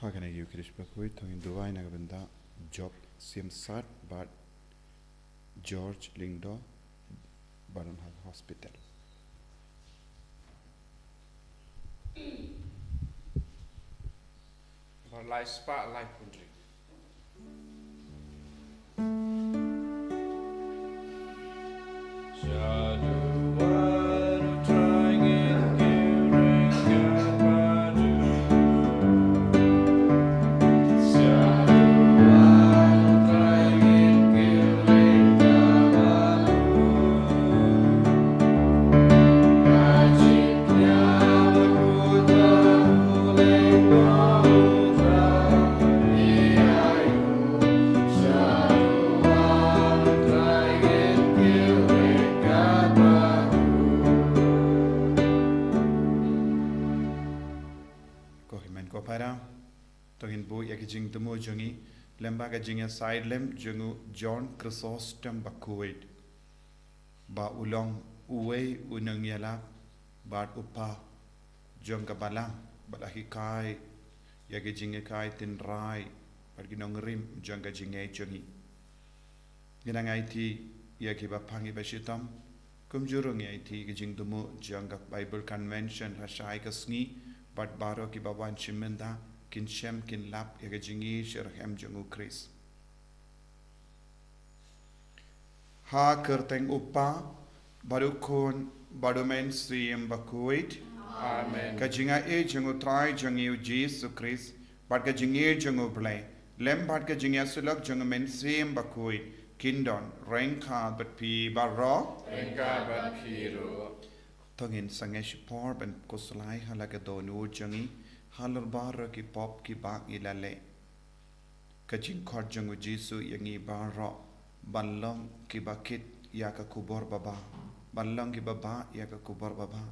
Hagan yu krish bakui thongin duwai na benda job sim sat but George Lingdo Baronhag Hospital. Và lại spa lại country. Jing temu jungi lembaga jingya side lem jungu John Chrysostom Bakuwait ba ulong uwe unang yala ba upa jong kabalang balahi kai yagi jingya kai tin rai pergi nongrim jong ka jingya jungi ginang IT yagi ba pangi ba shitam kumjurung IT ki jing temu jong ka Bible Convention rasai ka sngi bat baro ki ba wan chimenda kin shem kin lap yaga jingi shirhem jungu Chris. Ha kerteng upa baru kon baru men sriyem bakuit. Amen. Ka jinga e jungu trai jungi Jesus Chris. Bat ka jingi jungu blay. Lem bat ka jingi sulak jungu men sriyem bakuit. Kindon rengka bat pi barro. Rengka bat pi ro. Tongin sangesh por ben kuslai halaga donu jungi. Halar bara ki pop ki bak ilale kacing khot jangu Jisu yangi bara ballang ki bakit ya ka kubor baba ballang ki baba ya ka kubor baba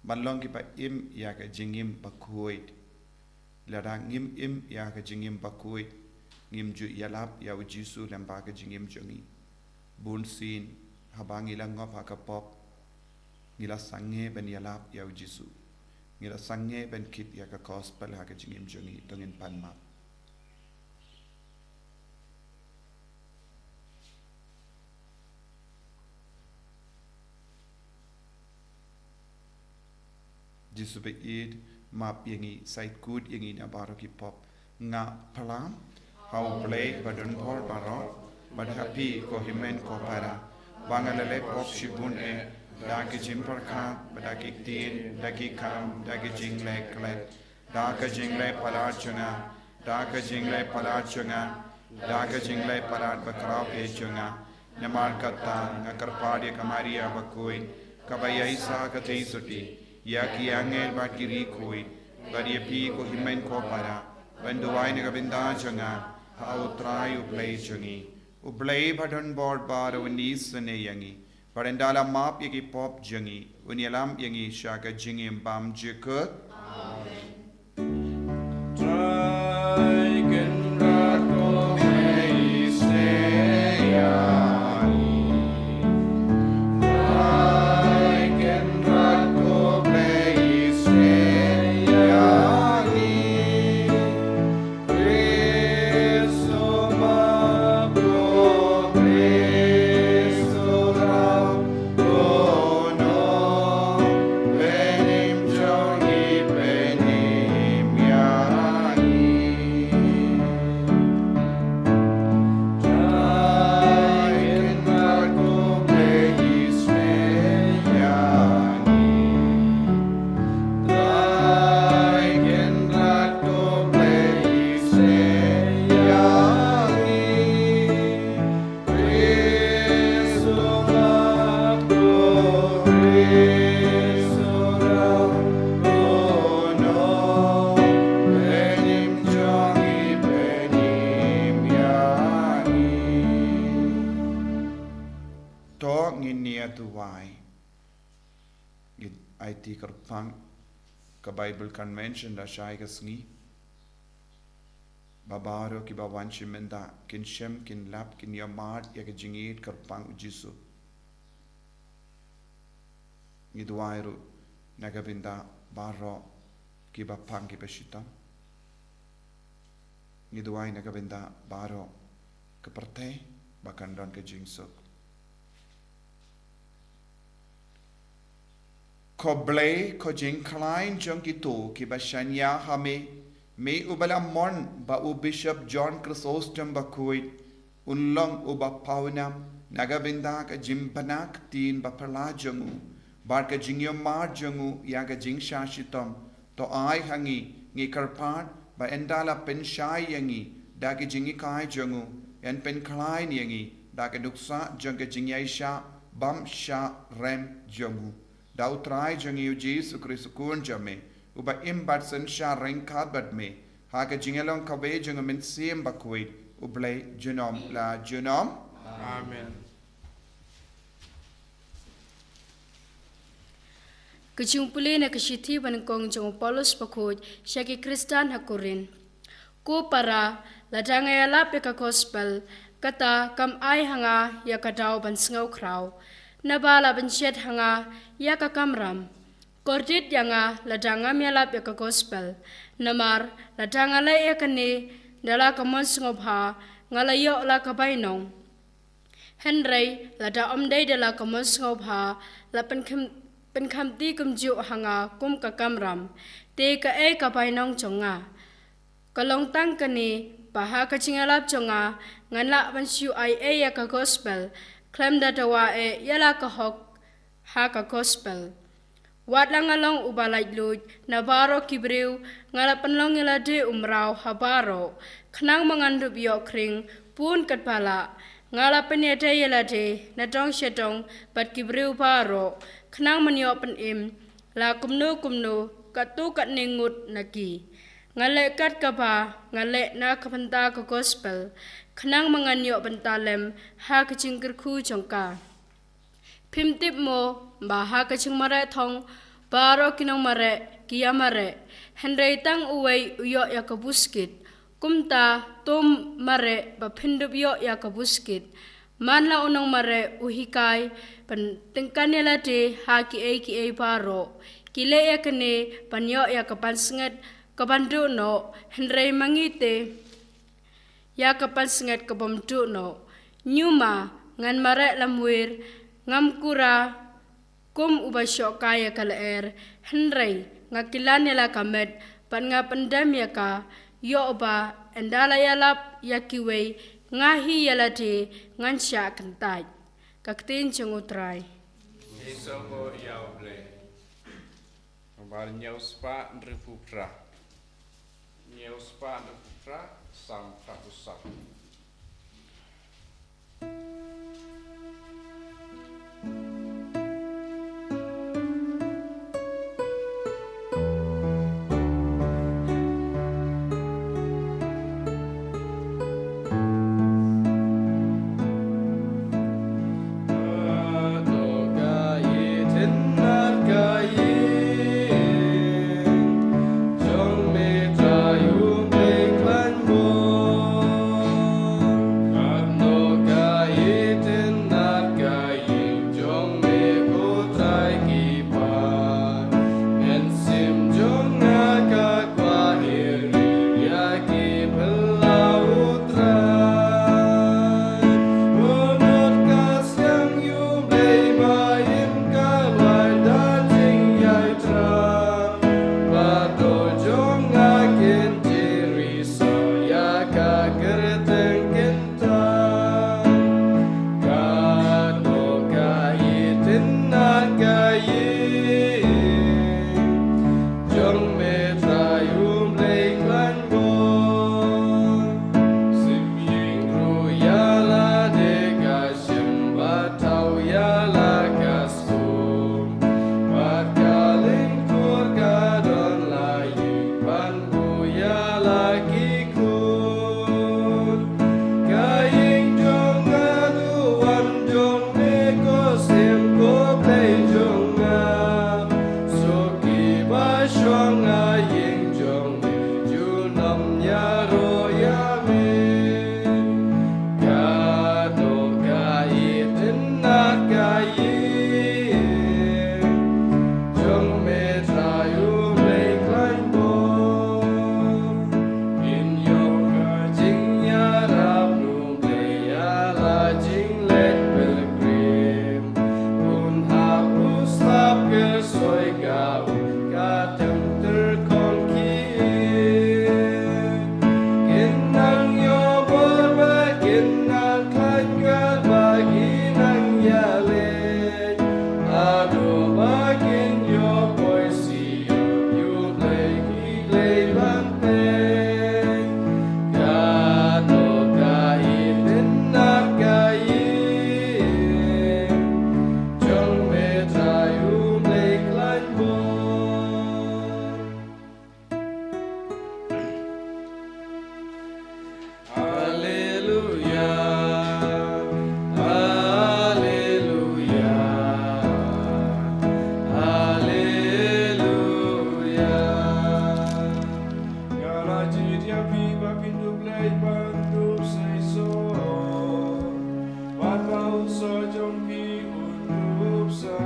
ballang ki ba im ya ka jingim bakuit ladang im ya ka jingim bakuit ngim ju yalap ya Jisu lamba ka jingim jangi bun sin habang ilang ngop ha ka pop ngila sange ben yalap ya Jisu ngira sange ben kit ya ka gospel ha ka jingim jungi tongin panma Jisu be id map yangi site good yangi na baro ki pop nga palam how play badun por baro bad happy ko himen ko para bangalale pop shibun e dagi jimpar kha badagi tin dagi kam dagi jingle klet daga jingle palat chunga daga jingle palat chunga daga jingle palat bakrao e chunga namar kata ngakar padi kamaria bakoi kabaya isa katei suti ya ki angel bat kiri koi bari pi ko himen ko para banduai ne kabinda chunga how try uplay chungi uplay button board bar unis ne yangi Parendala map yagi pop jangi unyalam yangi shaka jingim bam jikut IT kerpang ke Bible Convention da syai ke sengi babaro ki bawan chimenda kin shem kin lap kin yamat ya ke jingit kerpang Jisu nagabinda baro ki bapang ki pesita ngiduai na kabenda baro ke pertai bahkan don ke jingsuk ko blay ko jing klein jong kitu ki bashanya hame me ubala mon ba u bishop John Chrysostom bakui unlong uba paunam nagabenda ka jimbanak tin ba perla jongu bar ka jingyo mar jongu ya ka jing shashitom to ai hangi ngi karpat ba endala pen shai yangi da ki jingi kai jongu en pen klai yangi da ka duksa jong ka jingyai sha bam sha rem jongu da utrai jongi u Jesus Christ kun jame uba imbat sen sha ring kabat me ha ka jingelong ka be jong men sim bakui ublay genom la genom Amen. Kejumpuli na kesithi banengkong jong Paulus pakoj syaki Kristan hakurin. Ku para ladang ayala peka gospel kata kam ai hanga ya kadau ban sengau krau. Nabala ban syed hanga ya ka kamram. Kordit yanga ladang amyala peka gospel. Namar ladang alai ya kane dala kamon sengau bha ngalayo la kabainong. Henry lada omdai dala kamon sengau bha la pen kham ti kum ju hanga kum ka kamram te ka e ka painong chonga kalong tang kani paha ka chingalap chonga ngana ban shu ai e ya ka gospel klem da tawa e yala ka hok ha ka gospel wat lang along ubalai luj na baro kibriu ngala panlong yala de umrau habaro khnang mangandu bio kring pun kat pala ngala penete yala de na tong shetong pat kibriu baro khnang manyo pen im la kumnu katu kat ningut naki ngale kat kapa ngale na kapanta ka gospel khnang manganyo bentalem ha kachingkir khu chongka phimtip mo ba ha kaching mare thong baro kinong mare kiyamare henrei tang uwei uyo ya kabuskit kumta tom mare ba phindup yo ya kabuskit manla unong mare uhikai pan tengkanela de ha ki e paro kile ya kene panyo ya kapan sengat kabandu no henrei mangite ya kapan sengat kabamdu no nyuma ngan mare lamwir ngam kura kum ubasyo kaya kalaer henrei ngakilanela kamet pan nga pandam ya ka yo ba endala yalap yakiwei ngahi yalate ngansha kantai kaktin chungutrai Isongo yauble. Bar nyau spa nripupra. Nyau spa nripupra sam pratusam. Jong me tra yu me klan mo ti dia viva pindu play bandu say so. Wat bau so jom pi undup sa.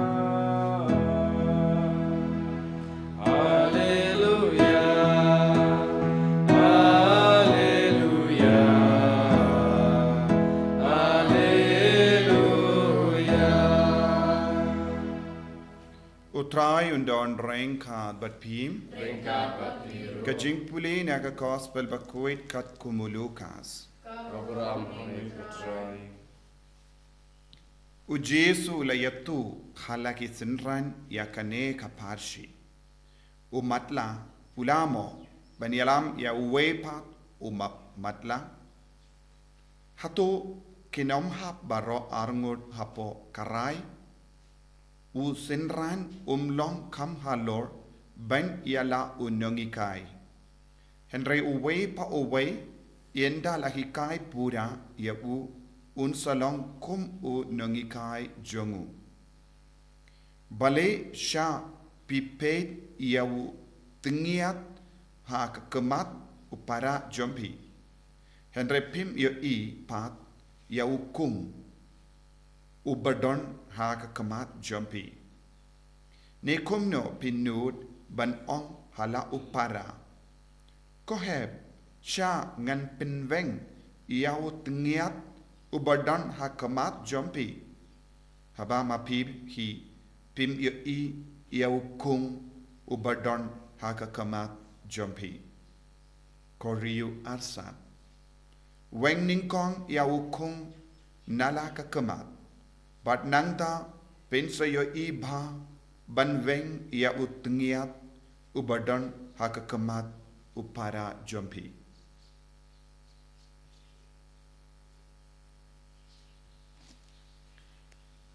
Utrai undon rengkat bat pim. Kajing puli naga gospel bakuit kat kumulukas. Abraham kami putrai. Ujesu layatu halaki sinran yakane kaparshi. Umatla ulamo banyalam ya uwepat matla. Hatu kinom hap baro arngut hapo karai. U sinran long kam halor ban yala unongikai. Henry uwe pa uwe yenda lahikai pura ya un salong kum u nongikai jongu. Bale sha pipet ya tengiat ha kemat upara jompi. Henry pim ya pat ya kum ubadon ha kemat jompi. Nekumno pinud ban ong hala upara. Koheb sha ngan pinveng yau tengiat ubadon ha kemat jompi. Haba mapib hi pim yau kum ubadon ha kemat jompi. Koriu arsat. Weng ningkong yau kum nala kemat. Bat nangta pensayo iba banveng ya utengiat ubadon hakakemat upara jompi.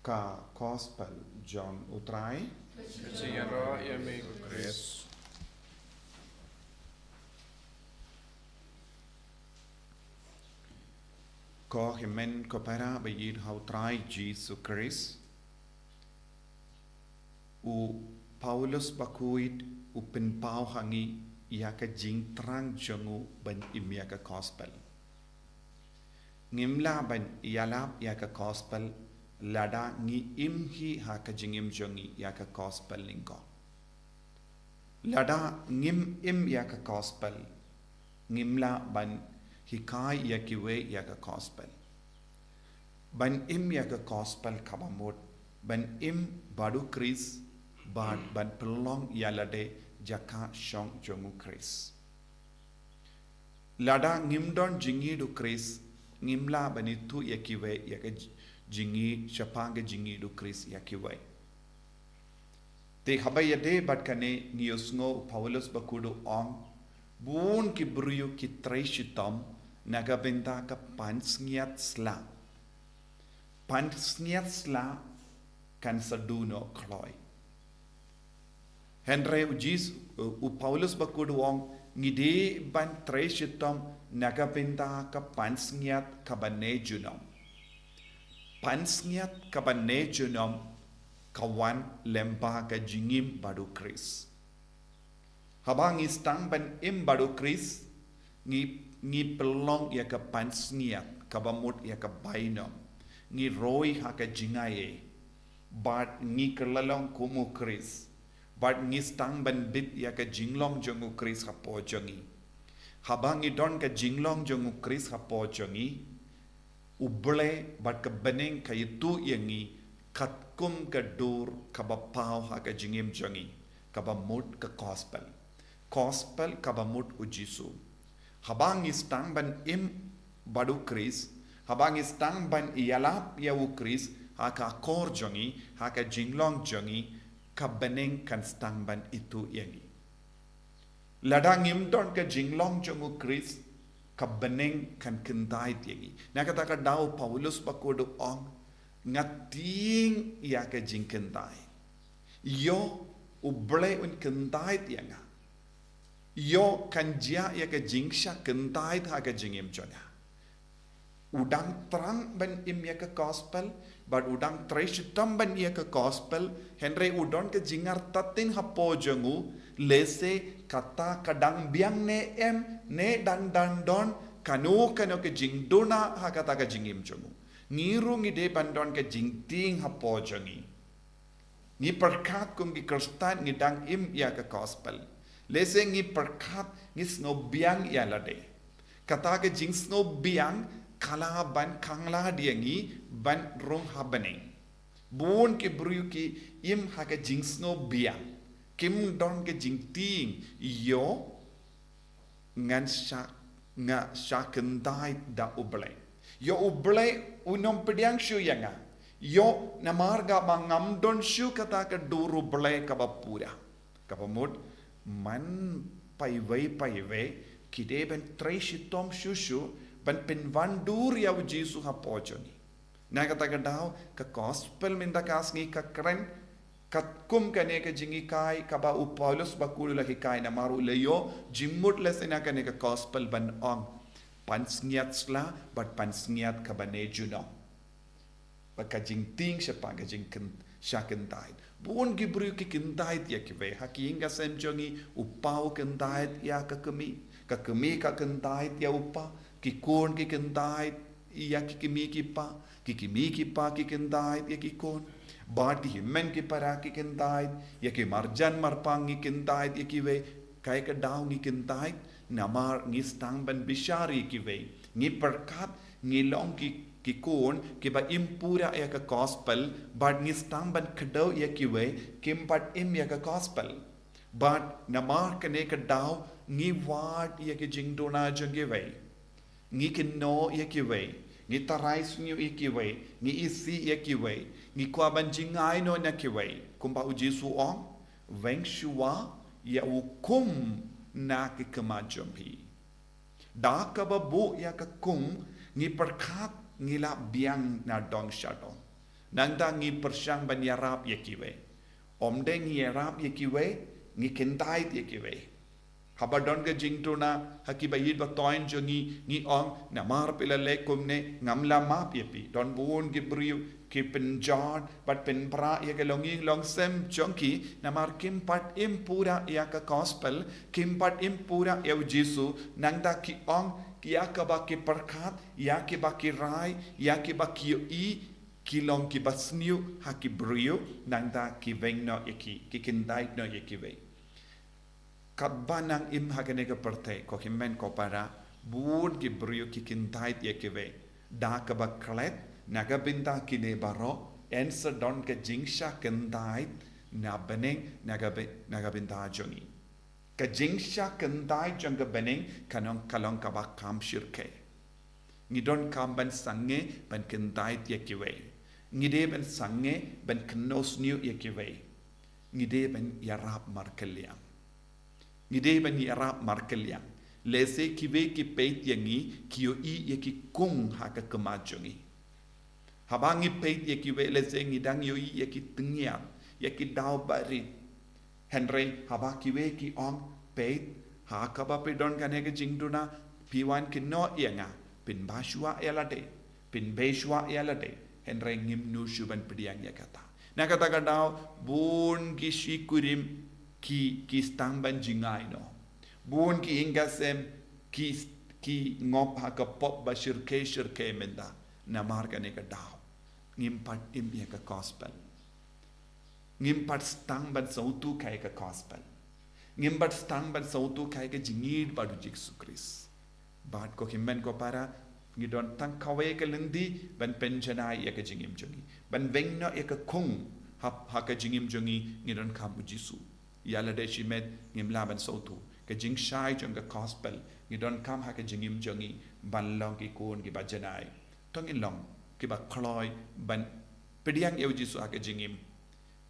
Ka gospel John utrai. Keciyaro ya mego Chris. Ko himen ko para bayid hautrai Jesus Christ. U Paulus bakuit u penpau hangi ia ka jing trang jongu ban imia ka gospel. Ngimla ban ialap ia ka gospel lada ngi imhi ha ka jingim jongi ia ka gospel lingko. Lada ngim im ia ka gospel ngimla ban hikai ya kiwe ya ka gospel. Ban im ya ka gospel kabamut. Ban im badu Chris ban pelong ya lade jaka shong jongu Chris. Lada ngimdon jingi du Chris ngimla ban itu ya kiwe ya ka jingi shapanga jingi du Chris ya kiwe. Te habay yade bat kane ngiyosngo Paulus bakudu ong bun ki bruyo ki treshitom nagabenta ka pansngiat sla. Pansngiat sla kan saduno kloy. Henry ujis u Paulus bakudu ong ngide ban treshitom nagabenta ka pansngiat kabanejunom. Pansngiat kabanejunom kawan lemba ka jingim badu Chris. Habang istang ban im badu Chris ngi pelong ya ka pansniat kabamut ya ka bainom ngi roi ha ka jingaye bat ngi kerlalong kumu Chris bat ngi stang ban bit ya ka jinglong jongu Chris ha po jongi habang ngi don ka jinglong jongu Chris ha po jongi uble bat ka beneng ka itu yangi katkum ka dur kabapau ha ka jingim jongi kabamut ka gospel kabamut ujisu. Habang istang ban im badu Chris, habang istang ban ialap yawu Chris, haka kor jongi, haka jinglong jongi, kabeneng kan stang ban itu yangi. Ladang imdon ka jinglong jongu Chris, kabeneng kan kentait yangi. Nakataka daw Paulus bakudo ong, ngating ya ka jingkentai. Yo uble un kentait yanga. Yo kan jia ya ka jingsha kentai ha ka jingim jona. udang terang ban im ya ke gospel, but udang treshitam ban ya ke gospel, Henry udon ke jingar tatin hapo jengu, lese kata kadang biang ne em, ne dan don, kanu ke jing dona ha kata ke jingim jengu. Ngiru ngide bandon ke jing ting hapo jengi. Ngi perkat kum ki Kristen ngidang im ya ke gospel. Lese ngi perkat ngi snobiang ya lade. Kata ke jing snobiang kala ban kangla dia ngi ban rong habaneng. Bun ke bru ki im ha ke jing snobiang. Kim don ke jing ting yo ngan syak kendai da uble. Yo uble unom pediang syu yanga. Yo namarga mangam don syu kata ke duru ble kabapura. Kabamud man paiwei kide ben treshitom syu ban penvandur ya Jesu ha pojoni. Na kata ke dau ke gospel minta kasngi ke keren katkum kane ke jingi kai kaba u Paulus bakulu lagi kai na maru leyo jimut lesena kane ke gospel ban ong pansngiat sla bat pansngiat kabane juno. Baka jing ting siapa ke jing syakentai. Buon gibru ki kentai ya kiwe haki hingga sem jongi upau kentai ya kekemi ka kentai ya upa ki kon ki kentai ya kikimi ki pa ki kentai ya ki kon bati himmen ki para ki kentai ya ki marjan marpang ki kentai ya kiwe kai ka daw ki kentai namar ngi stang ban bishari kiwe ngi perkat ngi long ki kon ki ba impura ya ka gospel but ngi stang ban kdo ya kiwe kim pat im ya ka gospel but namar kane ka daw ngi wat ya ki jingdona jangewe ngi kino ya kiwe ngi tarai sunyu ya kiwe ngi isi ya kiwe ngi kwa ban jingai no na kiwe kumba uji su ong weng shua ya ukum na ki kemajampi da ka ba bu ya ka kum ngi perkat ngi la biang na dong shadong nang da ngi persyang ban yarap ya kiwe om de ngi yarap ya kiwe ngi kentai ya kiwe habadon ke jingtuna hakiba yid ba toin jongi ngi ong na mar pila le kumne ngamla map yepi don buon ki briu ki penjan but pen pra ya ke longi long sem jonki na mar kim pat impura ya ka gospel kim pat impura ya Jesu nang da ki ong ki ya ka ba ki perkat ya ki ba ki rai ya ki ba ki ki long ki basniu haki briu nang da ki vengno yaki ki kindai no yaki ve Kadbanang im hagane ka perte ko himmen ko para bud ki brio ki kintait ye kive da ka ba klet naga binta ki ne baro ensa don ke jingsha kintait na beneng naga binta jongi ka jingsha kintait jong ka beneng kanong kalong ka ba kam shirke ngi don kam ban sange ban kintait ye kive ngi de ban sange ban knos new ye kive ngi de ban yarap markeliam Ngide ban yarap markeliang lese kiwe ki peit yangi kio I ye ki kung haka kemajongi habangi peit ye kiwe lese ngidang yo I ye ki tengiat ye ki dau bari Henry haba kiwe ki ong peit haka ba pedon kane ke jingduna piwan ki no yanga pin bashwa elade pin beshwa elade Henry ngimnu shuban pediang ya kata na kata kadau bun ki shikurim ki stang ban jingai no bun ki ingasem ki ngop ha ka pop ba shirke menda na marga ne ka daw ngimpat im ya ka gospel ngimpat stang ban sautu kai ka gospel ngimpat stang ban sautu kai ka jingid ba du Jesu Christ bat ko himmen ko para ngidon tang kawe ka lendi ban penjanai ya ka jingim jongi ban vengno ya ka kung ha ka jingim jongi ngidon kam Jesu yala de shimet ngim laban sautu ke jing shai jong ka gospel ngi don kam ha ke jingim jongi ban long ki kun ki bajanai tong in long ki ba kloi ban pediang eu Jesu ha ke jingim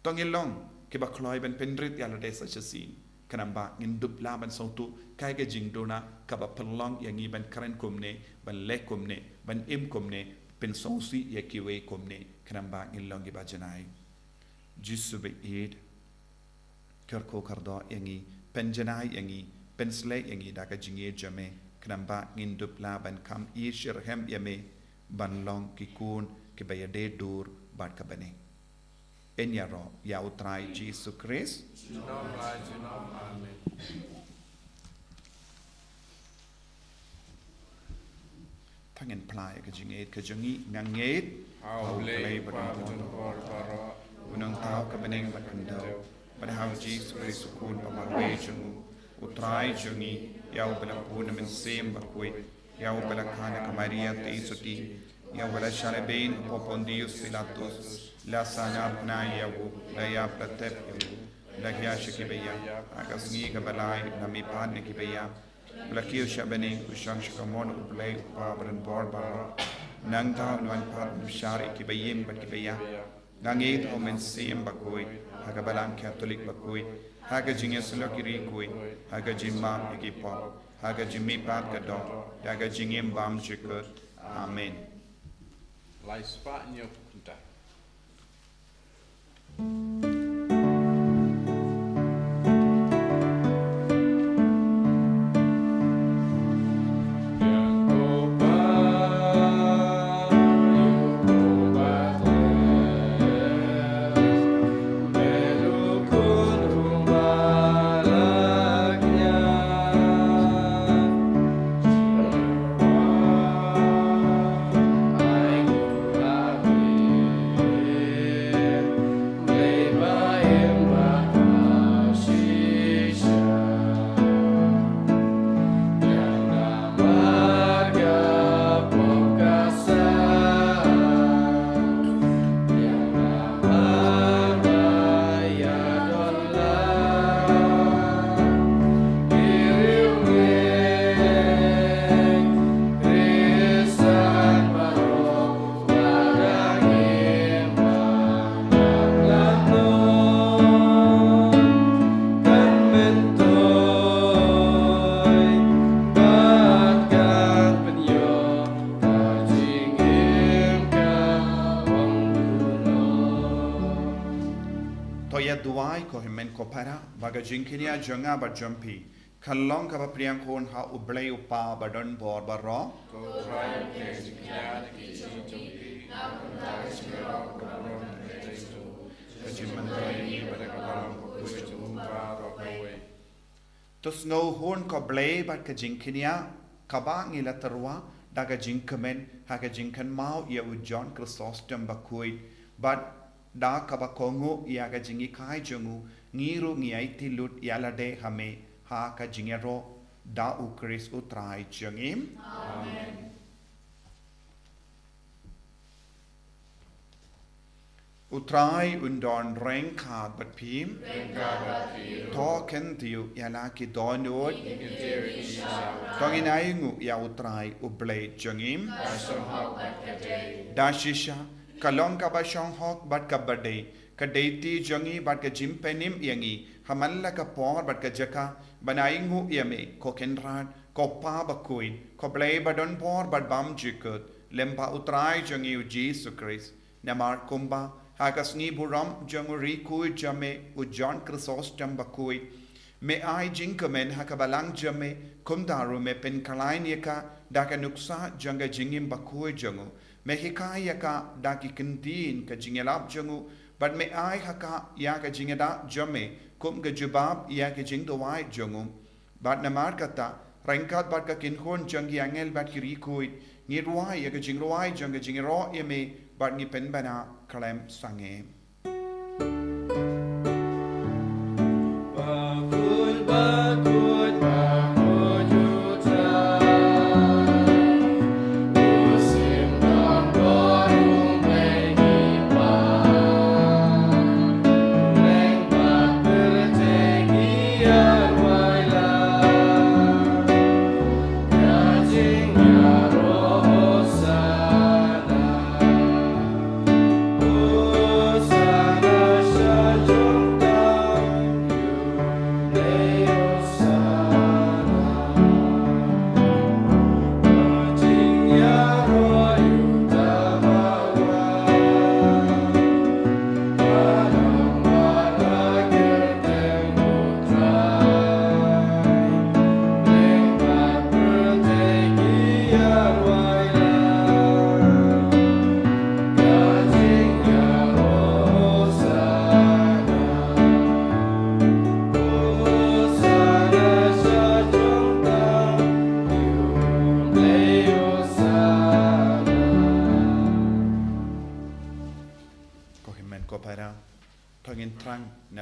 tong in long ki ba kloi ban pendrit yala de such a scene kanamba ngin dup laban sautu kai ke jing dona ka ba pelong yangi ban karen kumne ban le kumne ban im kumne pen sausi ya kiwe kumne kanamba ngin long ki bajanai Jesu be id kerko kardo yangi penjanai yangi pensle yangi daga jinge jame knamba ngin dupla ban kam I shirhem yame ban long ki kun ki baya de dur bat ka bane en ya ro ya utrai Jesus Christ thang en plai ka jinget ka jangi nganget How play Pardon for Paro. unang tao ka baneng bat kandau but how Jesus Christ kun pa marwe jangu utrai jangi ya bala puna men sem bakwe ya bala khana ka Maria te suti ya bala shalabein popondius Pilatus la sana apna ya wo la ya platep la ya shikibeya agasni ka balai na mi pan ne kibeya la kiyo shabane ushang shikamon uplay upabran barbara nang tao nuan pat shari kibeyem bat kibeya nangit o men sem bakwe haga balang Catholic bakwe haga jinge sulakiri kwe haga jimam ekipa haga jimmi pat kadon haga jingem bam chikut amen Lai spa in your punta. Kopara baga jinkinia janga ba jumpi kallong ka ba priang kon ha ublay upa badon bor barro tos no hon ko blay bat ka jinkinia kabang ila tarwa daga jinkamen ha ka jinkan mau ya u John Chrysostom ba kuit but da kaba kongo ya ga jingi kai jungu ngiru ngiai tilut yalade hame ha ka jingero da u Chris utrai jangim amen utrai undon renka bat pim token tiu yala ki donod tongin aingu ya utrai ublay jangim dashisha kalong ka ba shong hok bat ka bade ka deiti jangi bat ka jimpenim yangi hamalla ka por bat ka jaka banaingu yame ko kenrad ko pa ba kuin ko blay badon por bat bam jikut lempa utrai jangi u Jesus Christ namar kumba hakas ni buram janguri kui jame u John Chrysostom ba kui me ai jinkamen hakabalang jame kumdaru me pen kalain yaka daka nuksa janga jingim ba kui jangu me hikaya ka daki kentin ka jingelap jangu but me ai haka ya ka jingeda jame kum ka jubab ya ka jingdawai jangu but namar kata rengkat bat ka kinhon jangi angel bat kiri kuit ngirwai ya ka jingrawai janga jingero yeme bat ngi pen bana kalem sange Oh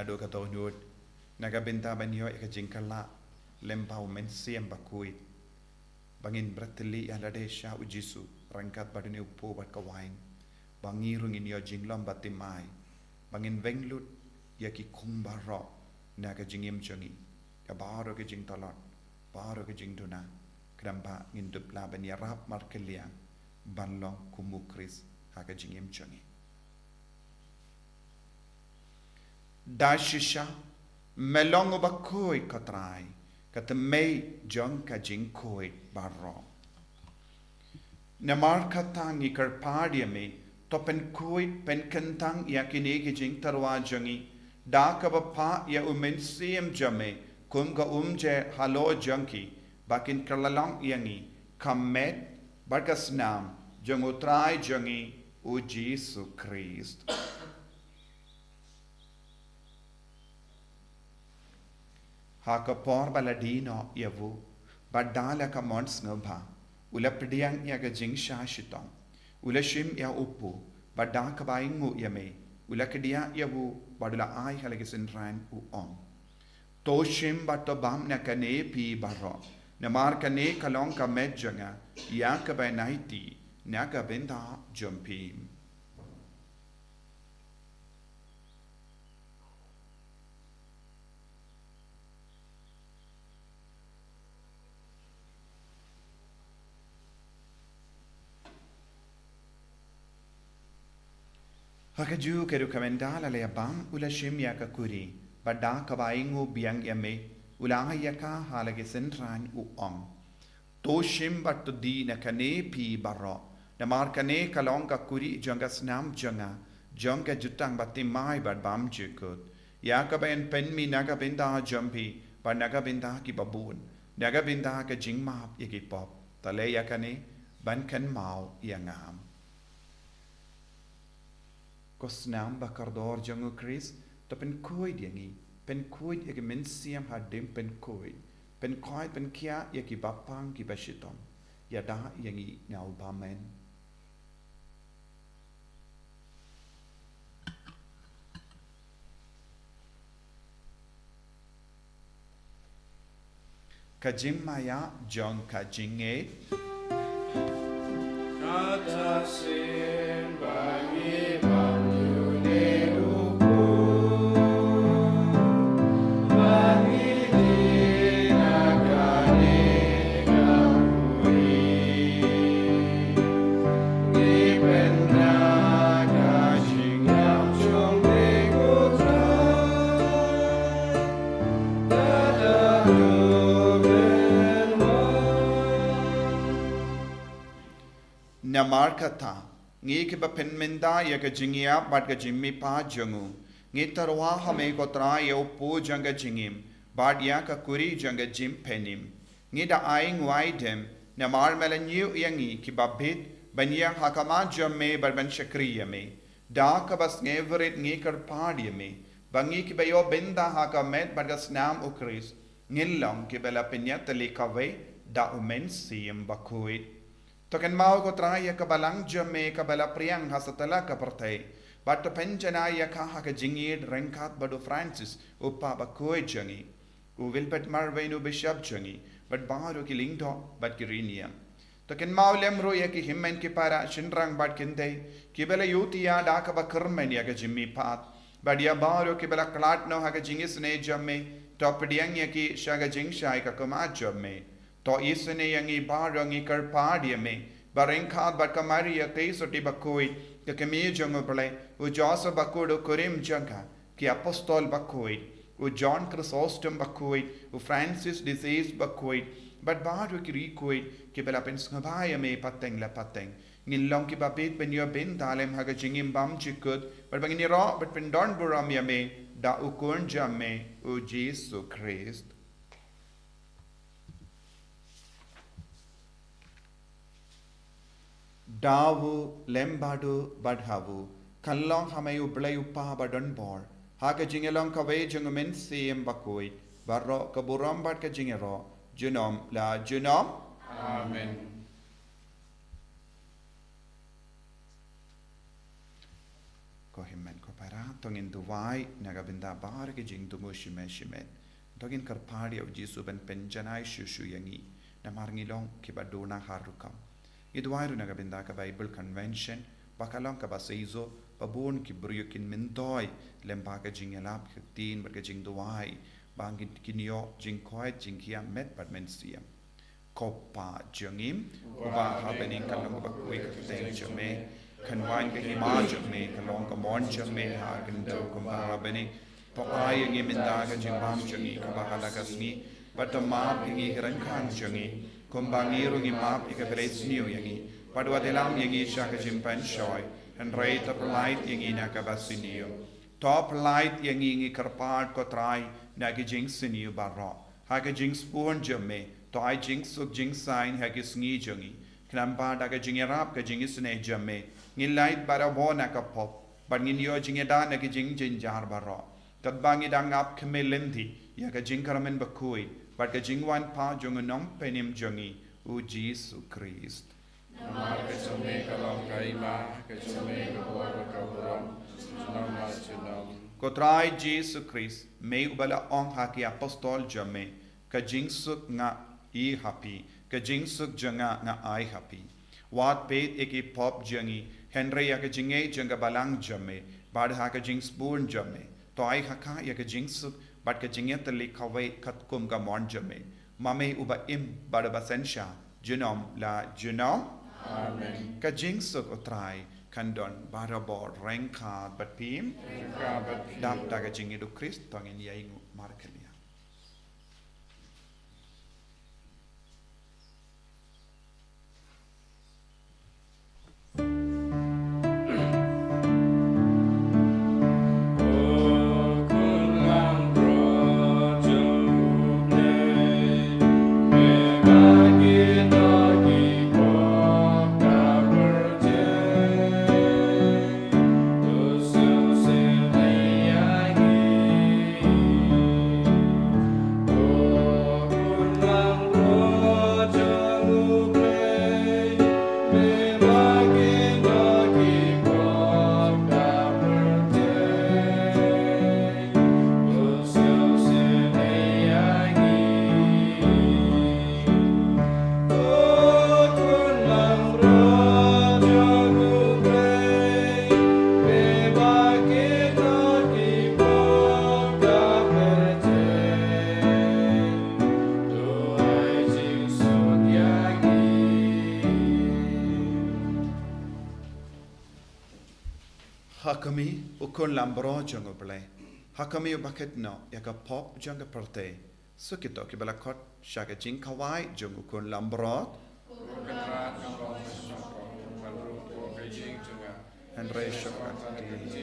do ka tonut naga benta banyo ka jingkala lempau men siam bakuit bangin brateli ala desha ujisu rangkat badune upo bat kawain bangirung inyo jinglam batimai bangin venglut yaki kumbaro naga jingim changi ka baro ke jing talot baro ke jing duna krampa ngindup laban ya rap markeliang banlong kumukris haga jingim changi dashisha melong bakoi katrai kata mei jong ka jing koi barro namar katang ikar padia me topen koi pen kentang yakine ke jing tarwa jangi da ka pa ya umen sim jame kum ga umje halo janki bakin kalalang yangi kamet barkas nam jong utrai jangi o Jesus Christ haka por baladino yavu badala ka mons ngba ula pediang ya ga jing shashitong ula shim ya upu badaka baingu yame ula kedia yavu badula ai halage sinran u on to shim bato bam na kane pi baro na mar kane kalong ka medjanga ya ka ba naiti na ka benda jumpim Hakaju keru kamendala le bam ula shim ya ka kuri bada ka baingu biang yame ula ya ka halage sentran u ong to shim bat di na kane pi baro na mar kane kalong ka kuri janga snam janga janga jutang batte mai bad bam chikut ya ka ben pen mi naga binda jumpi ba naga binda ki babun naga binda ka jingmap yaki pop tale ya kane ban kan mau yangam Kosnam bakardor jangu Chris to pen koi diangi pen koi yaki mensiam hadim pen koi pen kia yaki bapang ki bashitom yada yangi nyau bamen kajim maya jong kajinge Kata sin bagi Namar kata ngi ke ba pen menda ya ka jingia bat ka jimmi pa jangu ngi tarwa hame ko tra yo po janga jingim bat ya ka kuri janga jim penim ngi da aing waidem namar melanyu yangi ki ba bit banya hakama jamme barban shakriya me da ka bas ngeverit ngi kar padi me bangi ki ba yo benda hakamet bat ka snam o Chris ngilong ki bela penyat le ka ve da umen sim bakuit Token mau ko traya ka balang jamme ka bala priang hasatala ka partai but to penjana ya ka ha ka jingid rankat badu Francis uppa ba koi jangi u wilbert marvenu bishop jangi but baru ki lingdo but ki riniam token mau lemro ya ki himmen ki para shinrang bat kinde ki bala yutia da ka ba kermen ya ka jimmi pat but ya baru ki bala klat no ha ka jingis ne jamme top diang ya ki shaga jing shai ka kama jamme to isene yangi barangi kar padia me barenka bat kamari ya keisoti bakoi ke kemi jango play u josa bakudo kurim janka ki apostol bakoi u John Chrysostom bakoi u Francis disease bakoi but baru ki rikoi ki bela pensngabaya me pateng la pateng ngilong ki babit ben yo ben dalem haga jingim bam chikut but bangini ro but pen don buram ya me da u kun jamme u Jesus Christ Davu lembadu badhavu kallong hamayu blayupa badon bor haga jingelong kawe jungumin siem bakoi barro kaburam bad ka jingero junom la junom Amen. ko himmen ko para tongin duwai nagabinda bar ke jing tumu shimen tongin karpadi of jisu ben penjanai shushu yangi na marngilong kibadona harukam idwai ru nagabinda ka bible convention bakalong ka basaizo pabon ki bryukin mentoi lempa ka jingelap tin ber ka jing duwai bangin kinyo jing khoi jing kia met badmensiam kopa jangim uba happening kalam ba kui ka teng jame kanwain ka hima jame kalong ka mon jame ha gendo kumba bani papai yang minda ka jimbam jangi ka bakala kasni batama pingi ran kan jangi kumbangi ru map ka brace new yangi padwa delam yangi shaka jimpan shoy and right up light yangi na ka basinio top light yangi ngi karpat ko try na ki jing siniu barro ha ka jing spoon jame to I jing suk jing sign ha ki sngi jangi knamba da ka jing rap ka jing isne jame ngi light bara bona ka pop but ngi yo jing da na ki jing jin jar barro tat bangi dang ap kmelenthi ya ka jing karamen bakui but ka jing wan pa jong nong penim jangi u Jesus Christ Namar ke sume kalong kaima, ke sume ke buar ke buram, sunam macunam. Kotrai Jesus Christ, may ubala ong haki apostol jame, ka jing suk nga I happy, ka jing suk janga nga I happy. Wat pet eki pop jangi, Henry ya ka jinge janga balang jame, bad ha ka jing spoon jame, to I haka ya ka jing suk, but ka jinge tali kawe kat kum ka mon jame. Mame uba im bada basensha, junom la junom. Amen. Ka jing suk otrai kandon barabor rengka bat pim dap daga jing edu Christ tongin yaingu markelia. Hakami ukon lambro jango ble. Hakami ubaket no yaka pop janga parte. Sukito ki balakot shaka jing kawai jango ukon lambro. Henry Shakati.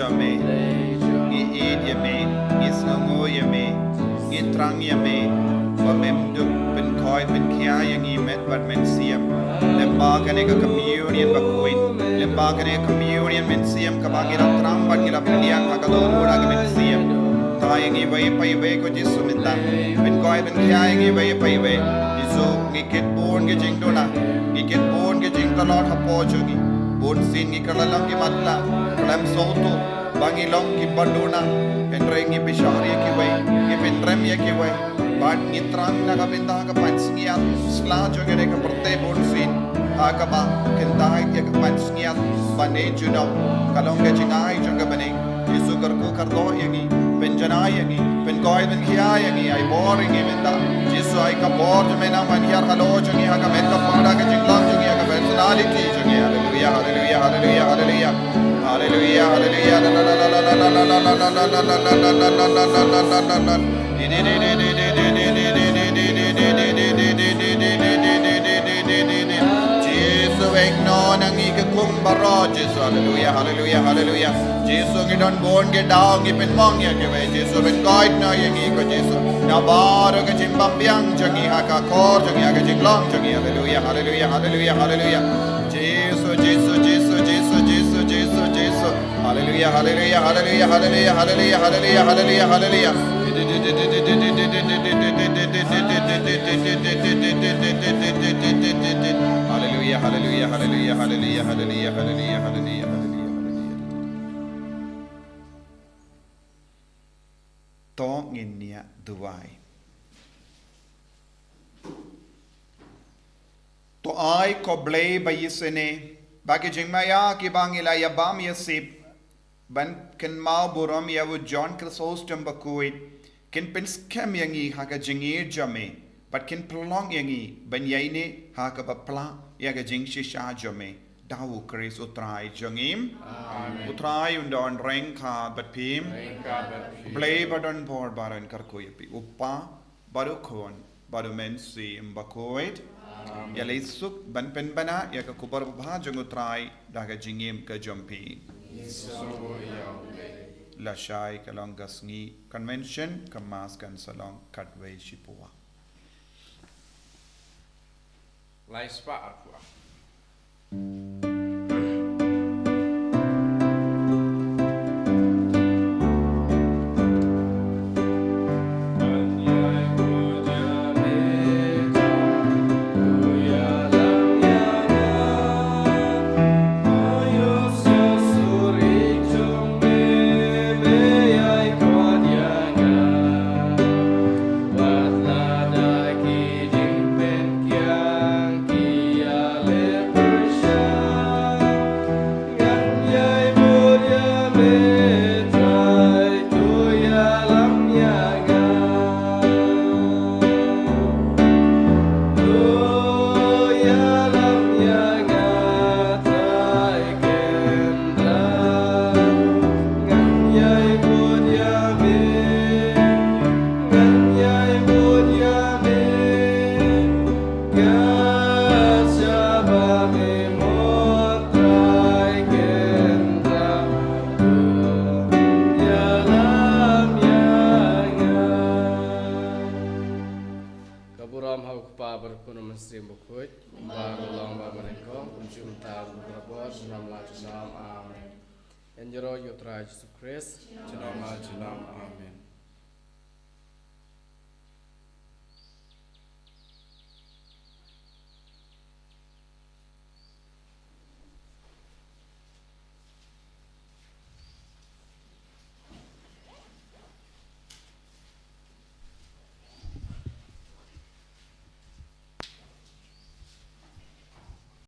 jame ngi id yame ngi snongo yame ngi trang yame wa mem du ben koi ben kia yang i met bat men siam lemba kane ka communion ba kuin lemba kane communion men siam ka ba ngi trang bat ngi la piliang ha ka do ora ka men siam ta yang i vai pai ve ko jisu minta ben koi ben kia yang i vai pai ve jisu ngi ket bon ngi jing do na ngi ket bon ngi jing ta lot ha po jogi bon sin ngi kala lang ngi matla lam soto bangi long ki banduna enreng ngi bishari ki vai ngi penrem ye ki vai bad ngi trang na ka benda ka pansngia sla jogi ne ka perte bon sin ka ba kendai ye ka pansngia bane juno kalong ke jingai jong ka bane yesu kar ko kar do yangi penjanai yangi pen koi ben khia yangi ai bor ngi benda yesu ai ka bor me na man yar halo jogi ha ka men ka pada ka jinglang jogi ha ka personality jogi hallelujah hallelujah hallelujah hallelujah hallelujah hallelujah la la la la la la la la la la la la la la Jesus egno nangi ke kum baro Jesus hallelujah hallelujah hallelujah Jesus ngi don bon ge daw ngi pen mong ya ke we Jesus ben guide na yangi ko Jesus na bar ke jimbam biang jangi ha ka kor jangi ha ke jinglong jangi hallelujah hallelujah hallelujah hallelujah Jesus Jesus Jesus Jesus Jesus Jesus Jesus hallelujah hallelujah hallelujah hallelujah hallelujah hallelujah hallelujah hallelujah hallelujah hallelujah hallelujah hallelujah hallelujah hallelujah hallelujah hallelujah to nginia duai to ai ko blei bayisene bagi jingmaya ki bangila ya bam yasib ban ken mau buram ya wo John Chrysostom bakuit ken pen scam yangi haga jingi jame but ken prolong yangi ban yaine haga bapla ya ga jing shisha jame dawu kris utrai jangim utrai undon reng kha bat phim blei badon bor baran karko yapi uppa baru khon baru men sim bakuit ya leisuk ban pen bana ya ka kubar bha jangutrai daga jingim ka jompi la shai kalong gasngi convention kamas kan salong katway shipua lai spa aku Enjero yotra Jesus Christ. Jenama jenam amin.